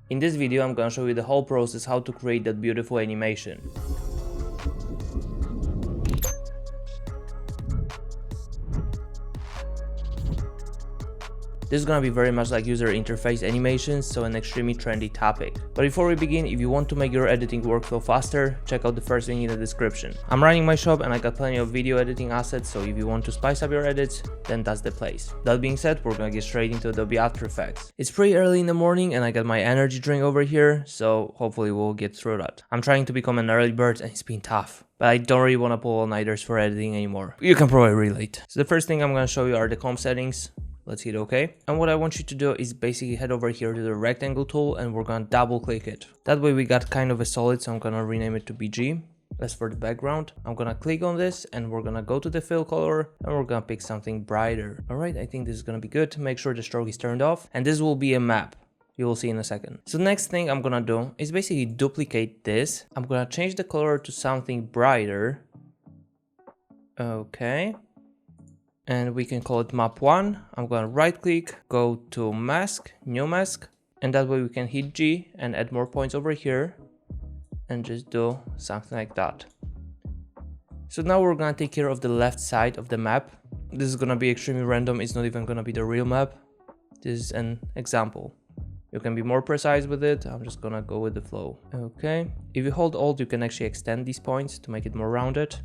In this video I'm gonna show you the whole process how to create that beautiful animation. This is gonna be very much like user interface animations, so an extremely trendy topic. But before we begin, if you want to make your editing workflow faster, check out the first link in the description. I'm running my shop and I got plenty of video editing assets, so if you want to spice up your edits, then that's the place. That being said, we're gonna get straight into Adobe After Effects. It's pretty early in the morning and I got my energy drink over here, so hopefully we'll get through that. I'm trying to become an early bird and it's been tough, but I don't really want to pull all-nighters for editing anymore. You can probably relate. So the first thing I'm gonna show you are the comp settings. Let's hit OK. And what I want you to do is basically head over here to the rectangle tool and we're gonna double click it. That way we got kind of a solid, so I'm gonna rename it to BG. As for the background, I'm gonna click on this and we're gonna go to the fill color and we're gonna pick something brighter. Alright, I think this is gonna be good. Make sure the stroke is turned off and this will be a map. You will see in a second. So next thing I'm gonna do is basically duplicate this. I'm gonna change the color to something brighter. Okay. And we can call it map 1. I'm gonna right click, go to mask, new mask, and that way we can hit G and add more points over here and just do something like that. So now we're gonna take care of the left side of the map. This is gonna be extremely random. It's not even gonna be the real map. This is an example. You can be more precise with it. I'm just gonna go with the flow. Okay. If you hold Alt, you can actually extend these points to make it more rounded.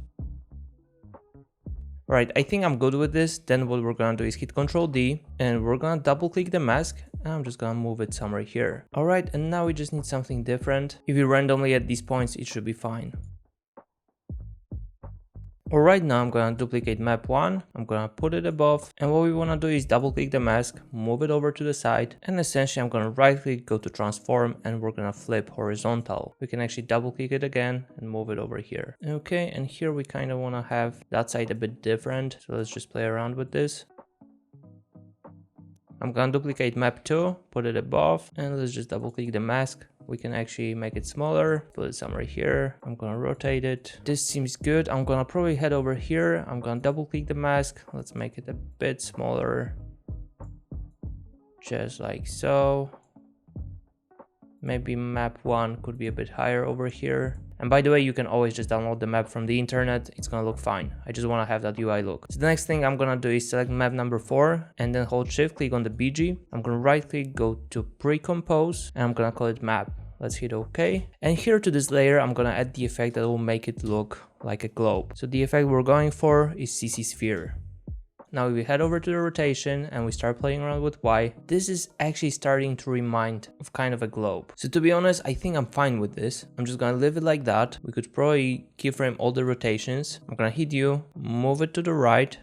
Alright, I think I'm good with this. Then what we're gonna do is hit Ctrl D and we're gonna double click the mask and I'm just gonna move it somewhere here. Alright, and now we just need something different. If you randomly add these points, it should be fine. Alright, now I'm gonna duplicate map 1, I'm gonna put it above, and what we wanna do is double click the mask, move it over to the side, and essentially I'm gonna right click, go to transform, and we're gonna flip horizontal. We can actually double click it again and move it over here. Okay, and here we kind of wanna have that side a bit different, so let's just play around with this. I'm gonna duplicate map 2, put it above, and let's just double click the mask. We can actually make it smaller, put it somewhere here. I'm gonna rotate it. This seems good. I'm gonna probably head over here. I'm gonna double click the mask. Let's make it a bit smaller. Just like so. Maybe map 1 could be a bit higher over here. And by the way, you can always just download the map from the internet. It's gonna look fine. I just wanna have that UI look. So the next thing I'm gonna do is select map number 4 and then hold shift click on the BG. I'm gonna right click, go to pre-compose and I'm gonna call it map. Let's hit OK. And here to this layer, I'm gonna add the effect that will make it look like a globe. So the effect we're going for is CC sphere. Now if we head over to the rotation and we start playing around with Y, this is actually starting to remind of kind of a globe. So to be honest, I think I'm fine with this. I'm just gonna leave it like that. We could probably keyframe all the rotations. I'm gonna hit U, move it to the right,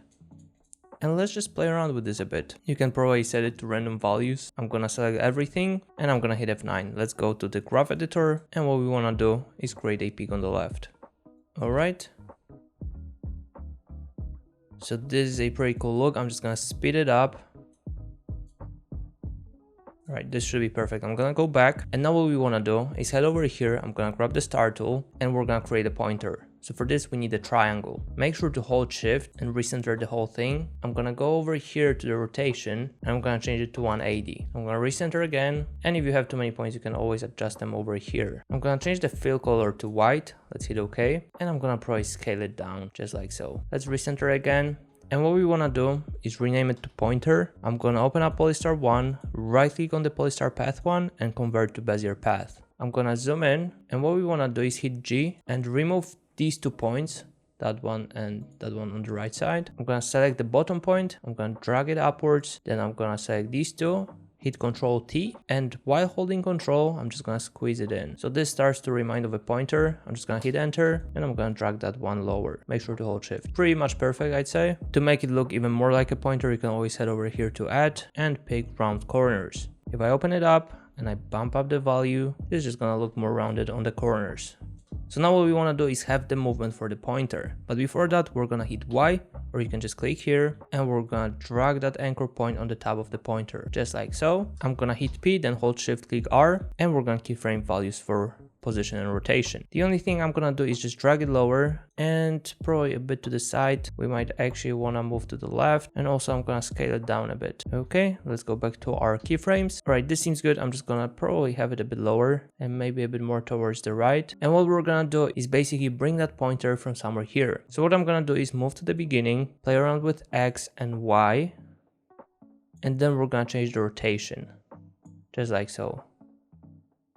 and let's just play around with this a bit. You can probably set it to random values. I'm gonna select everything and I'm gonna hit F9. Let's go to the graph editor and what we wanna do is create a peak on the left. Alright. So this is a pretty cool look. I'm just gonna speed it up. All right, this should be perfect. I'm gonna go back and now what we wanna do is head over here. I'm gonna grab the star tool and we're gonna create a pointer. So for this, we need a triangle. Make sure to hold shift and recenter the whole thing. I'm gonna go over here to the rotation and I'm gonna change it to 180. I'm gonna recenter again. And if you have too many points, you can always adjust them over here. I'm gonna change the fill color to white. Let's hit OK. And I'm gonna probably scale it down just like so. Let's recenter again. And what we want to do is rename it to pointer. I'm going to open up Polystar 1, right click on the Polystar path 1 and convert to Bezier path. I'm going to zoom in and what we want to do is hit G and remove these 2 points, that one and that one on the right side. I'm going to select the bottom point. I'm going to drag it upwards. Then I'm going to select these 2. Hit Ctrl T and while holding Ctrl, I'm just gonna squeeze it in. So this starts to remind of a pointer. I'm just gonna hit enter and I'm gonna drag that one lower. Make sure to hold shift. Pretty much perfect, I'd say. To make it look even more like a pointer, you can always head over here to add and pick round corners. If I open it up and I bump up the value, it's just gonna look more rounded on the corners. So now what we want to do is have the movement for the pointer. But before that, we're going to hit Y, or you can just click here and we're going to drag that anchor point on the top of the pointer, just like so. I'm going to hit P, then hold shift click R, and we're going to keyframe values for position and rotation. The only thing I'm gonna do is just drag it lower and probably a bit to the side. We might actually wanna move to the left, and also I'm gonna scale it down a bit. Okay, let's go back to our keyframes. All right, this seems good. I'm just gonna probably have it a bit lower and maybe a bit more towards the right. And what we're gonna do is basically bring that pointer from somewhere here. So what I'm gonna do is move to the beginning, play around with X and Y, and then we're gonna change the rotation, just like so.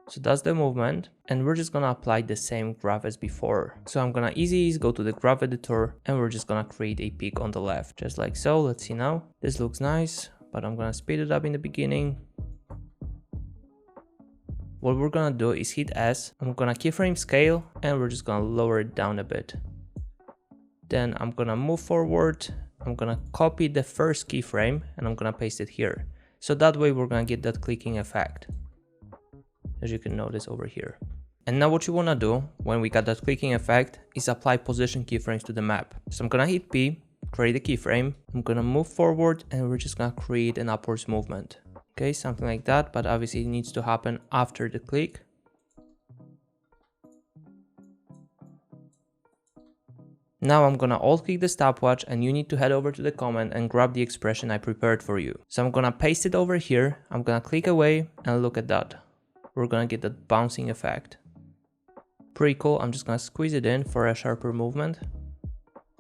So that's the movement, and we're just gonna apply the same graph as before. So I'm gonna easy go to the graph editor, and we're just gonna create a peak on the left, just like so. Let's see now. This looks nice, but I'm gonna speed it up in the beginning. What we're gonna do is hit S, I'm gonna keyframe scale, and we're just gonna lower it down a bit. Then I'm gonna move forward, I'm gonna copy the first keyframe, and I'm gonna paste it here. So that way we're gonna get that clicking effect, as you can notice over here. And now what you wanna do when we got that clicking effect is apply position keyframes to the map. So I'm gonna hit P, create a keyframe, I'm gonna move forward, and we're just gonna create an upwards movement. Okay, something like that, but obviously it needs to happen after the click. Now I'm gonna alt click the stopwatch, and you need to head over to the comment and grab the expression I prepared for you. So I'm gonna paste it over here, I'm gonna click away, and look at that. We're gonna get that bouncing effect. Pretty cool. I'm just gonna squeeze it in for a sharper movement.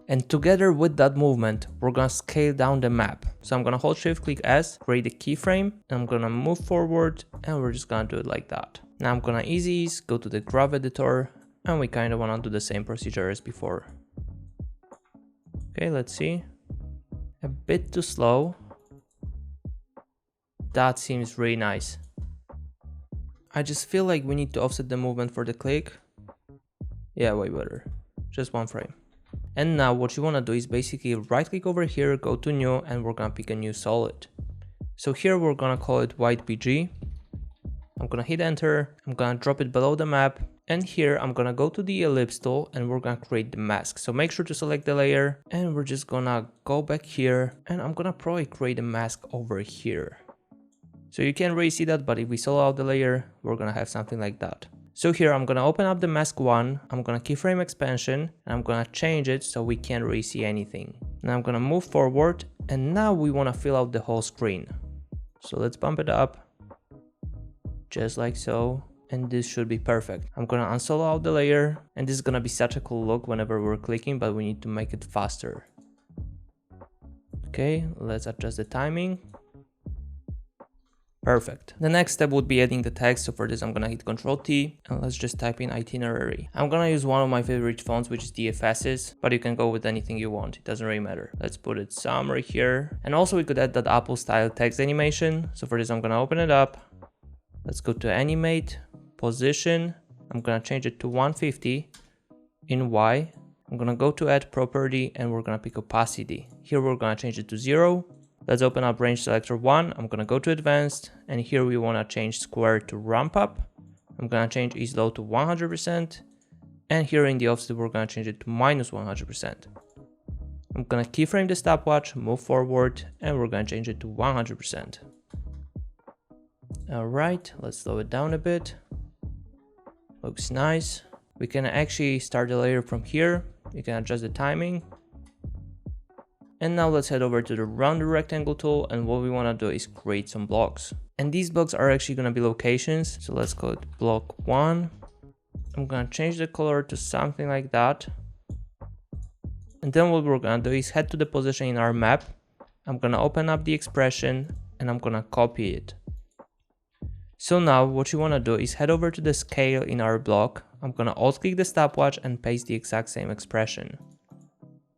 And together with that movement, we're gonna scale down the map. So I'm gonna hold shift click S, create a keyframe, and I'm gonna move forward, and we're just gonna do it like that. Now I'm gonna easy ease, go to the graph editor, and we kind of wanna do the same procedure as before. Okay, let's see. A bit too slow. That seems really nice. I just feel like we need to offset the movement for the click. Yeah, way better. Just one frame. And now what you want to do is basically right click over here, go to new, and we're going to pick a new solid. So here we're going to call it white PG. I'm going to hit enter. I'm going to drop it below the map. And here I'm going to go to the ellipse tool, and we're going to create the mask. So make sure to select the layer, and we're just going to go back here, and I'm going to probably create a mask over here. So you can't really see that, but if we solo out the layer, we're gonna have something like that. So here I'm gonna open up the mask 1, I'm gonna keyframe expansion, and I'm gonna change it so we can't really see anything. Now I'm gonna move forward, and now we wanna fill out the whole screen. So let's bump it up, just like so, and this should be perfect. I'm gonna unsolo out the layer, and this is gonna be such a cool look whenever we're clicking, but we need to make it faster. Okay, let's adjust the timing. Perfect. The next step would be adding the text. So for this, I'm gonna hit Ctrl T, and let's just type in itinerary. I'm gonna use one of my favorite fonts, which is DFS's, but you can go with anything you want. It doesn't really matter. Let's put it somewhere here. And also we could add that Apple style text animation. So for this, I'm gonna open it up. Let's go to animate, position. I'm gonna change it to 150 in Y. I'm gonna go to add property, and we're gonna pick opacity. Here we're gonna change it to 0. Let's open up range selector 1. I'm gonna go to advanced, and here we wanna change square to ramp up. I'm gonna change ease low to 100%, and here in the offset we're gonna change it to -100%. I'm gonna keyframe the stopwatch, move forward, and we're gonna change it to 100%. All right, let's slow it down a bit. Looks nice. We can actually start the layer from here. You can adjust the timing. And now let's head over to the round rectangle tool, and what we want to do is create some blocks. And these blocks are actually going to be locations. So let's call it block 1. I'm going to change the color to something like that. And then what we're going to do is head to the position in our map. I'm going to open up the expression, and I'm going to copy it. So now what you want to do is head over to the scale in our block. I'm going to alt click the stopwatch and paste the exact same expression.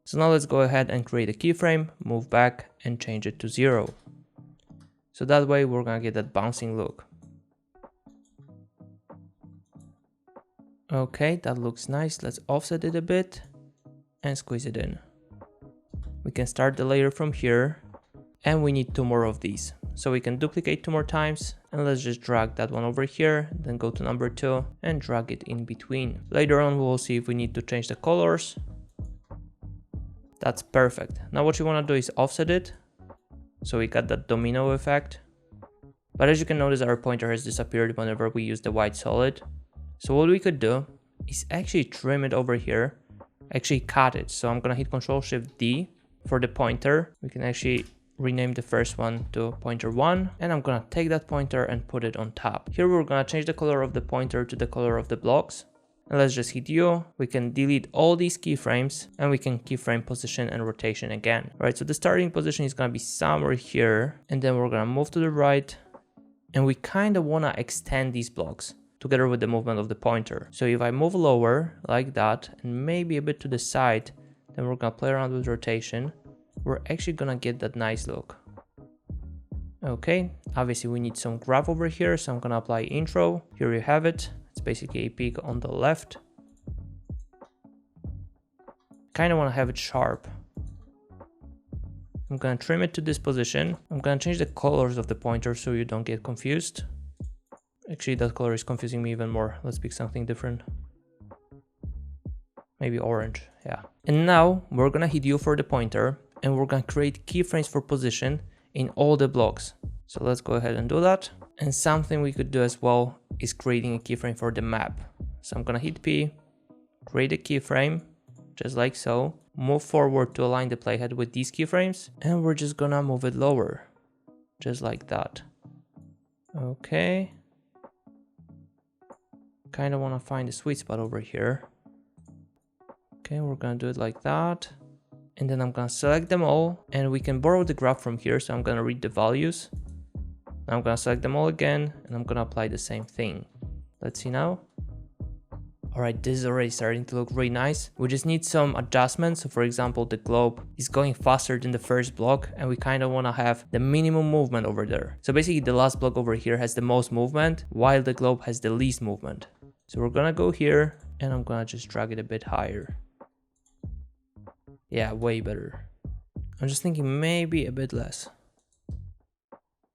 So now let's go ahead and create a keyframe, move back, and change it to 0. So that way we're gonna get that bouncing look. Okay, that looks nice. Let's offset it a bit and squeeze it in. We can start the layer from here, and we need 2 more of these. So we can duplicate 2 more times, and let's just drag that one over here, then go to number 2 and drag it in between. Later on we'll see if we need to change the colors. That's perfect. Now what you want to do is offset it, so we got that domino effect. But as you can notice, our pointer has disappeared whenever we use the white solid. So what we could do is actually trim it over here, actually cut it. So I'm gonna hit Ctrl Shift D for the pointer. We can actually rename the first one to pointer 1, and I'm gonna take that pointer and put it on top. Here we're gonna change the color of the pointer to the color of the blocks. And let's just hit U. We can delete all these keyframes and we can keyframe position and rotation again. All right, so the starting position is gonna be somewhere here, and then we're gonna move to the right, and we kind of wanna extend these blocks together with the movement of the pointer. So if I move lower like that and maybe a bit to the side, then we're gonna play around with rotation. We're actually gonna get that nice look. Okay, obviously we need some graph over here, so I'm gonna apply intro. Here you have it. It's basically a peak on the left. Kind of want to have it sharp. I'm gonna trim it to this position. I'm gonna change the colors of the pointer so you don't get confused. Actually, that color is confusing me even more. Let's pick something different. Maybe orange, yeah. And now we're gonna hit U for the pointer, and we're gonna create keyframes for position in all the blocks. So let's go ahead and do that. And something we could do as well is creating a keyframe for the map. So I'm gonna hit P, create a keyframe, just like so, move forward to align the playhead with these keyframes, and we're just gonna move it lower, just like that. Okay. Kind of wanna find a sweet spot over here. Okay, we're gonna do it like that. And then I'm gonna select them all, and we can borrow the graph from here, so I'm gonna read the values. Now I'm gonna select them all again, and I'm gonna apply the same thing. Let's see now. All right, this is already starting to look really nice. We just need some adjustments. So for example, the globe is going faster than the first block, and we kind of wanna have the minimum movement over there. So basically the last block over here has the most movement, while the globe has the least movement. So we're gonna go here, and I'm gonna just drag it a bit higher. Yeah, way better. I'm just thinking maybe a bit less.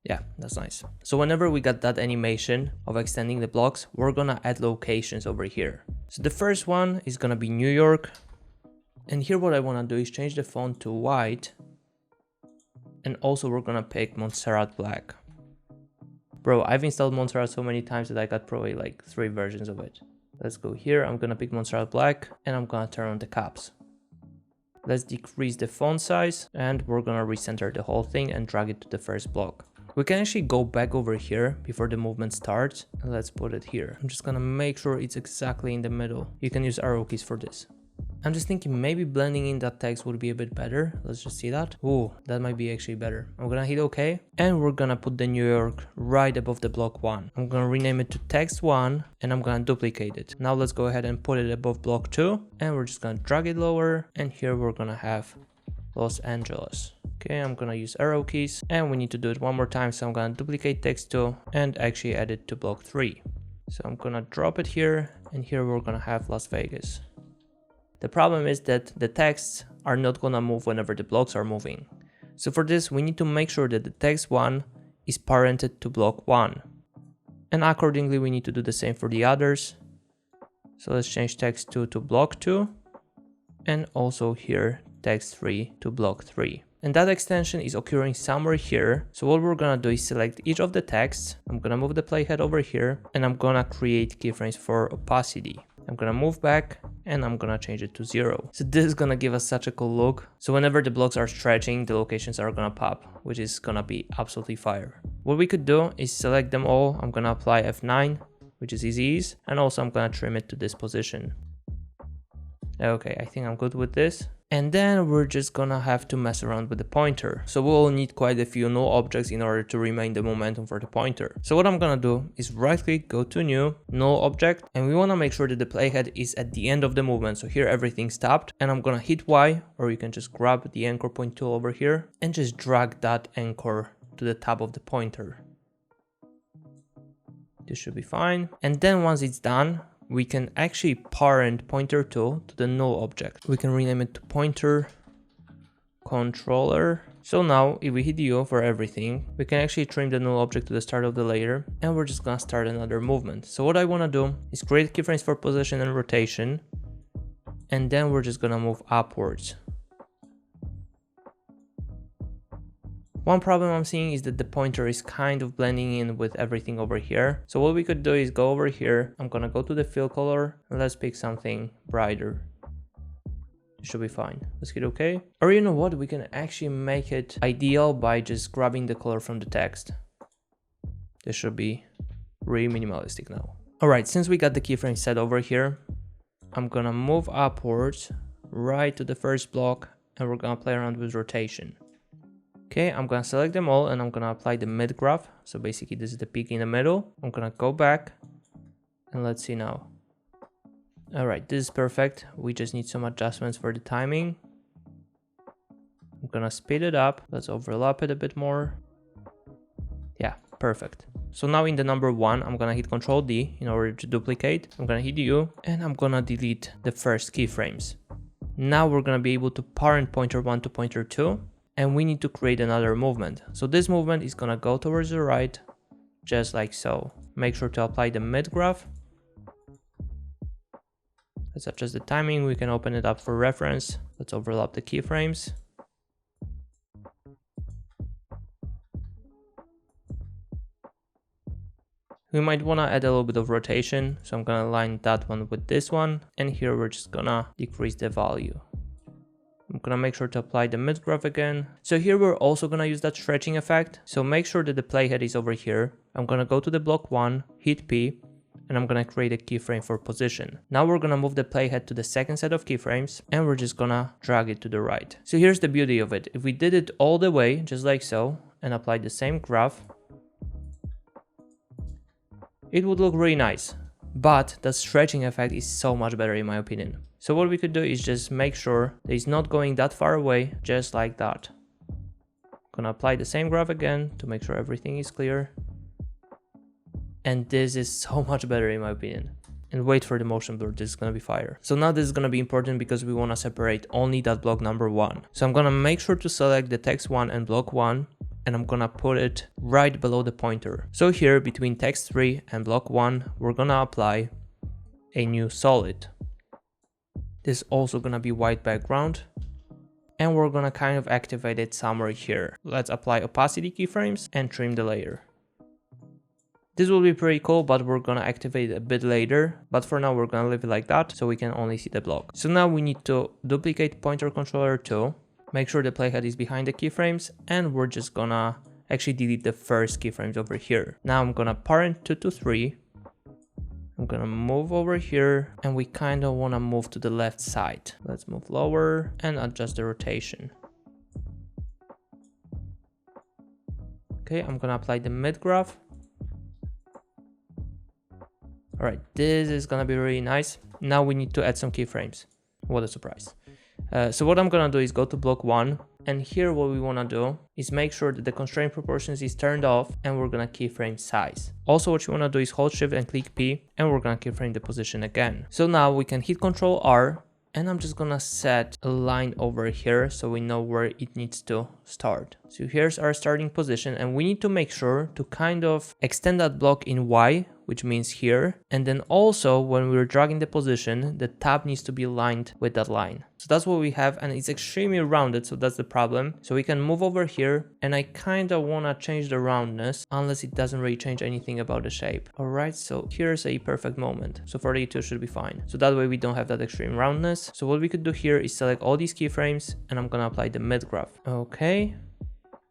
Yeah, that's nice. So whenever we got that animation of extending the blocks, we're gonna add locations over here. So the first one is gonna be New York. And here what I wanna do is change the font to white. And also we're gonna pick Montserrat Black. Bro, I've installed Montserrat so many times that I got probably like 3 versions of it. Let's go here, I'm gonna pick Montserrat Black, and I'm gonna turn on the caps. Let's decrease the font size, and we're gonna recenter the whole thing and drag it to the first block. We can actually go back over here before the movement starts, and let's put it here. I'm just gonna make sure it's exactly in the middle. You can use arrow keys for this. I'm just thinking maybe blending in that text would be a bit better. Let's just see that. Ooh, that might be actually better. I'm gonna hit OK, and we're gonna put the New York right above the block 1. I'm gonna rename it to text 1, and I'm gonna duplicate it. Now let's go ahead and put it above block 2, and we're just gonna drag it lower, and here we're gonna have Los Angeles. Okay, I'm gonna use arrow keys, and we need to do it one more time, so I'm gonna duplicate text 2 and actually add it to block 3. So I'm gonna drop it here, and here we're gonna have Las Vegas. The problem is that the texts are not gonna move whenever the blocks are moving. So for this, we need to make sure that the text 1 is parented to block 1. And accordingly, we need to do the same for the others. So let's change text 2 to block 2, and also here text 3 to block 3. And that extension is occurring somewhere here. So what we're gonna do is select each of the texts. I'm gonna move the playhead over here, and I'm gonna create keyframes for opacity. I'm gonna move back, and I'm gonna change it to 0. So this is gonna give us such a cool look. So whenever the blocks are stretching, the locations are gonna pop, which is gonna be absolutely fire. What we could do is select them all. I'm gonna apply F9, which is easy ease, and also I'm gonna trim it to this position. Okay, I think I'm good with this. And then we're just gonna have to mess around with the pointer. So we'll need quite a few null objects in order to remain the momentum for the pointer. So what I'm gonna do is right click, go to new, null object, and we wanna make sure that the playhead is at the end of the movement. So here everything stopped, and I'm gonna hit Y, or you can just grab the anchor point tool over here and just drag that anchor to the top of the pointer. This should be fine. And then once it's done, we can actually parent pointer tool to the null object. We can rename it to pointer controller. So now if we hit U for everything, we can actually trim the null object to the start of the layer, and we're just gonna start another movement. So what I wanna do is create keyframes for position and rotation, and then we're just gonna move upwards. One problem I'm seeing is that the pointer is kind of blending in with everything over here. So what we could do is go over here. I'm gonna go to the fill color and let's pick something brighter. It should be fine. Let's hit OK. Or you know what? We can actually make it ideal by just grabbing the color from the text. This should be really minimalistic now. Alright, since we got the keyframe set over here, I'm gonna move upwards right to the first block and we're gonna play around with rotation. Okay, I'm gonna select them all and I'm gonna apply the mid graph. So basically this is the peak in the middle. I'm gonna go back and let's see now. Alright, this is perfect. We just need some adjustments for the timing. I'm gonna speed it up. Let's overlap it a bit more. Yeah, perfect. So now in the number 1, I'm gonna hit Ctrl D in order to duplicate. I'm gonna hit U and I'm gonna delete the first keyframes. Now we're gonna be able to parent pointer 1 to pointer 2. And we need to create another movement. So this movement is gonna go towards the right, just like so. Make sure to apply the mid graph. Let's adjust the timing. We can open it up for reference. Let's overlap the keyframes. We might wanna add a little bit of rotation. So I'm gonna align that one with this one. And here we're just gonna decrease the value. I'm gonna make sure to apply the mid graph again. So here we're also gonna use that stretching effect. So make sure that the playhead is over here. I'm gonna go to the block 1, hit P, and I'm gonna create a keyframe for position. Now we're gonna move the playhead to the second set of keyframes and we're just gonna drag it to the right. So here's the beauty of it. If we did it all the way, just like so, and applied the same graph, it would look really nice. But the stretching effect is so much better in my opinion. So what we could do is just make sure that it's not going that far away, just like that. Gonna apply the same graph again to make sure everything is clear. And this is so much better in my opinion. And wait for the motion blur, this is gonna be fire. So now this is gonna be important because we wanna separate only that block number 1. So I'm gonna make sure to select the text 1 and block 1. And I'm gonna put it right below the pointer. So here between text 3 and block 1, we're gonna apply a new solid. This is also gonna be white background. And we're gonna kind of activate it somewhere here. Let's apply opacity keyframes and trim the layer. This will be pretty cool, but we're gonna activate it a bit later. But for now, we're gonna leave it like that so we can only see the block. So now we need to duplicate pointer controller 2. Make sure the playhead is behind the keyframes, and we're just gonna actually delete the first keyframes over here. Now I'm gonna parent 2 to 3. I'm gonna move over here, and we kind of wanna move to the left side. Let's move lower and adjust the rotation. Okay, I'm gonna apply the mid graph. All right, this is gonna be really nice. Now we need to add some keyframes. What a surprise. So what I'm gonna do is go to block 1, and here what we wanna do is make sure that the constraint proportions is turned off, and we're gonna keyframe size. Also what you wanna do is hold shift and click P, and we're gonna keyframe the position again. So now we can hit Ctrl R, and I'm just gonna set a line over here so we know where it needs to start. So here's our starting position, and we need to make sure to kind of extend that block in Y, which means here. And then also when we're dragging the position, the tab needs to be aligned with that line. So that's what we have, and it's extremely rounded, so that's the problem. So we can move over here, and I kind of want to change the roundness unless it doesn't really change anything about the shape. All right, so here's a perfect moment. So 42 should be fine. So that way we don't have that extreme roundness. So what we could do here is select all these keyframes, and I'm gonna apply the mid graph. Okay.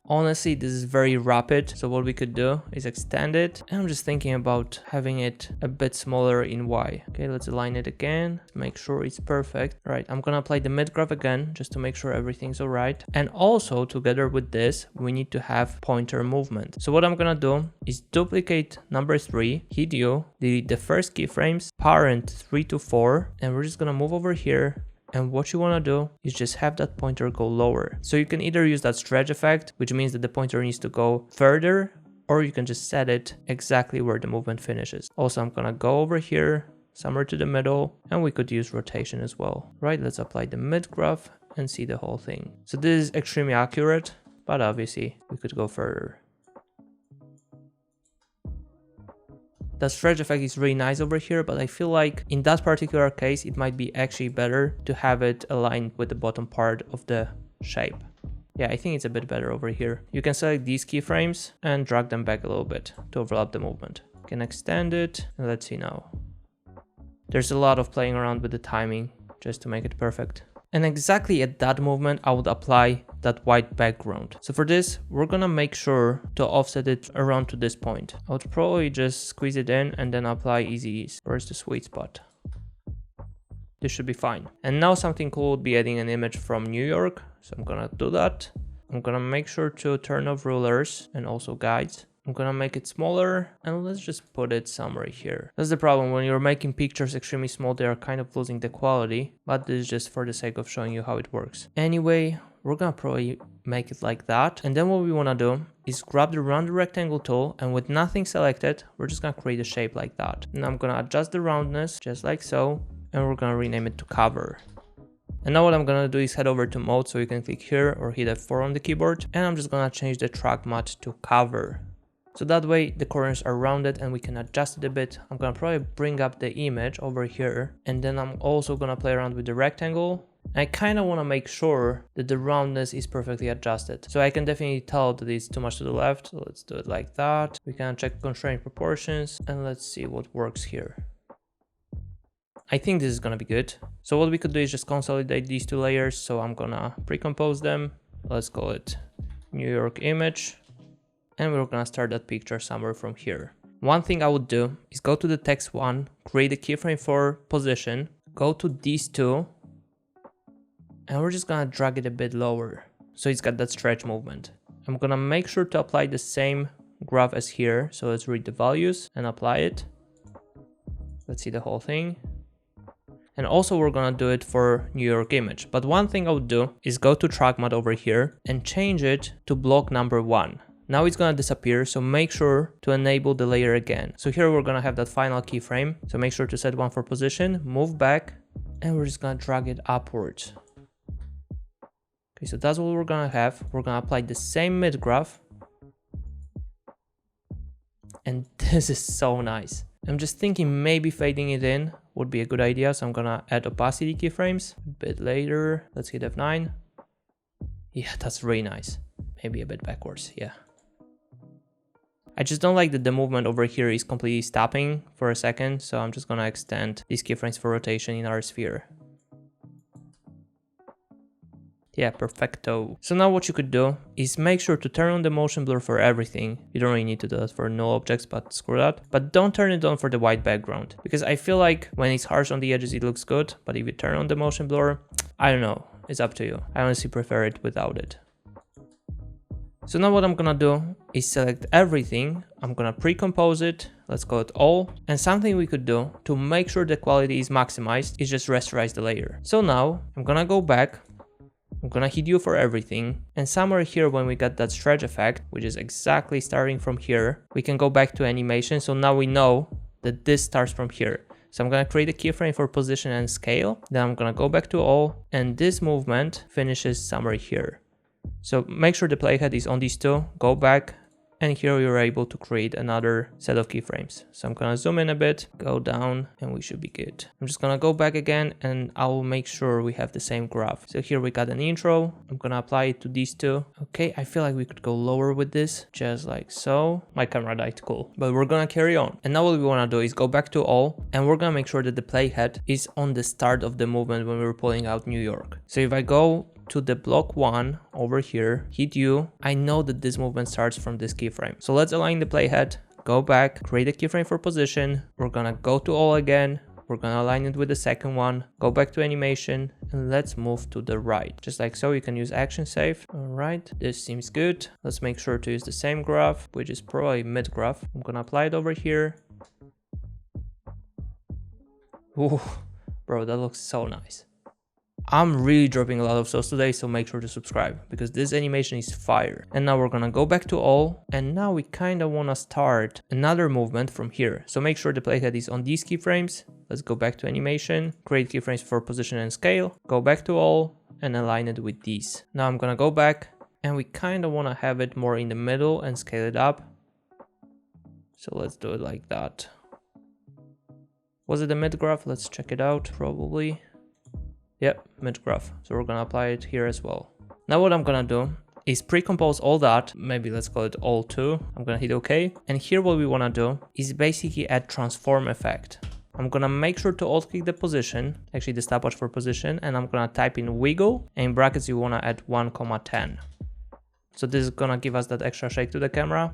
Honestly, this is very rapid, so what we could do is extend it, and I'm just thinking about having it a bit smaller in Y. Okay, let's align it again, make sure it's perfect. All right, I'm gonna apply the mid graph again, just to make sure everything's all right. And also, together with this, we need to have pointer movement. So what I'm gonna do is duplicate number 3, hit U, delete the first keyframes, parent 3 to 4, and we're just gonna move over here. And what you want to do is just have that pointer go lower. So you can either use that stretch effect, which means that the pointer needs to go further, or you can just set it exactly where the movement finishes. Also, I'm gonna go over here, somewhere to the middle, and we could use rotation as well. Right, let's apply the mid graph and see the whole thing. So this is extremely accurate, but obviously we could go further. The stretch effect is really nice over here, but I feel like in that particular case, it might be actually better to have it aligned with the bottom part of the shape. Yeah, I think it's a bit better over here. You can select these keyframes and drag them back a little bit to overlap the movement. You can extend it, and let's see now. There's a lot of playing around with the timing just to make it perfect. And exactly at that movement, I would apply that white background. So for this, we're gonna make sure to offset it around to this point. I would probably just squeeze it in and then apply easy ease. Where's the sweet spot? This should be fine. And now something cool would be adding an image from New York. So I'm gonna do that. I'm gonna make sure to turn off rulers and also guides. I'm gonna make it smaller and let's just put it somewhere here. That's the problem, when you're making pictures extremely small, they are kind of losing the quality, but this is just for the sake of showing you how it works. Anyway, we're gonna probably make it like that. And then what we wanna do is grab the round rectangle tool, and with nothing selected, we're just gonna create a shape like that. And I'm gonna adjust the roundness just like so, and we're gonna rename it to cover. And now what I'm gonna do is head over to mode, so you can click here or hit F4 on the keyboard, and I'm just gonna change the track matte to cover. So that way the corners are rounded and we can adjust it a bit. I'm gonna probably bring up the image over here, and then I'm also gonna play around with the rectangle. I kind of want to make sure that the roundness is perfectly adjusted. So I can definitely tell that it's too much to the left. So let's do it like that. We can check constraint proportions and let's see what works here. I think this is gonna be good. So what we could do is just consolidate these two layers. So I'm gonna pre-compose them. Let's call it New York image. And we're gonna start that picture somewhere from here. One thing I would do is go to the text one, create a keyframe for position, go to these two, and we're just gonna drag it a bit lower so it's got that stretch movement. I'm gonna make sure to apply the same graph as here. So let's read the values and apply it. Let's see the whole thing. And also we're gonna do it for New York image. But one thing I would do is go to track matte over here and change it to block number 1. Now it's gonna disappear, so make sure to enable the layer again. So here we're gonna have that final keyframe. So make sure to set one for position, move back, and we're just gonna drag it upwards. Okay, so that's what we're gonna have. We're gonna apply the same mid graph. And this is so nice. I'm just thinking maybe fading it in would be a good idea. So I'm gonna add opacity keyframes a bit later. Let's hit F9. Yeah, that's really nice. Maybe a bit backwards, yeah. I just don't like that the movement over here is completely stopping for a second, so I'm just gonna extend these keyframes for rotation in our sphere. Yeah, perfecto. So now what you could do is make sure to turn on the motion blur for everything. You don't really need to do that for null objects, but screw that. But don't turn it on for the white background, because I feel like when it's harsh on the edges it looks good, but if you turn on the motion blur, I don't know, it's up to you. I honestly prefer it without it. So now what I'm gonna do is select everything. I'm gonna pre-compose it. Let's call it all. And something we could do to make sure the quality is maximized is just rasterize the layer. So now I'm gonna go back. I'm gonna hit U for everything. And somewhere here when we got that stretch effect, which is exactly starting from here, we can go back to animation. So now we know that this starts from here. So I'm gonna create a keyframe for position and scale. Then I'm gonna go back to all, and this movement finishes somewhere here. So make sure the playhead is on these two, go back, and here you're able to create another set of keyframes. So I'm gonna zoom in a bit, go down, and we should be good. I'm just gonna go back again and I will make sure we have the same graph. So here we got an intro. I'm gonna apply it to these two. Okay, I feel like we could go lower with this, just like so. My camera died, cool. But we're gonna carry on. And now what we wanna do is go back to all, and we're gonna make sure that the playhead is on the start of the movement when we're pulling out New York. So if I go to the block 1 over here, hit U, I know that this movement starts from this keyframe. So let's align the playhead, go back, create a keyframe for position. We're gonna go to all again. We're gonna align it with the second one, go back to animation, and let's move to the right. Just like so, you can use action save. All right, this seems good. Let's make sure to use the same graph, which is probably mid graph. I'm gonna apply it over here. Ooh, bro, that looks so nice. I'm really dropping a lot of sauce today, so make sure to subscribe because this animation is fire. And now we're gonna go back to all, and now we kind of want to start another movement from here. So make sure the playhead is on these keyframes. Let's go back to animation, create keyframes for position and scale, go back to all, and align it with these. Now I'm gonna go back, and we kind of want to have it more in the middle and scale it up. So let's do it like that. Was it a mid graph? Let's check it out, probably. Yep, mid graph. So we're gonna apply it here as well. Now what I'm gonna do is pre-compose all that. Maybe let's call it all 2. I'm gonna hit OK. And here what we wanna do is basically add transform effect. I'm gonna make sure to alt click the position, actually the stopwatch for position, and I'm gonna type in wiggle, and in brackets you wanna add 1,10. So this is gonna give us that extra shake to the camera.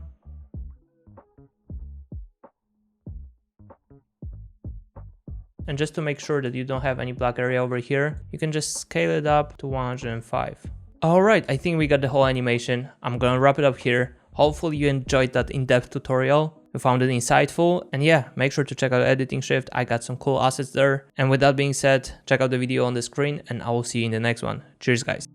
And just to make sure that you don't have any black area over here, you can just scale it up to 105. Alright, I think we got the whole animation. I'm gonna wrap it up here. Hopefully you enjoyed that in-depth tutorial. You found it insightful, and yeah, make sure to check out Editing Shift. I got some cool assets there. And with that being said, check out the video on the screen, and I will see you in the next one. Cheers guys.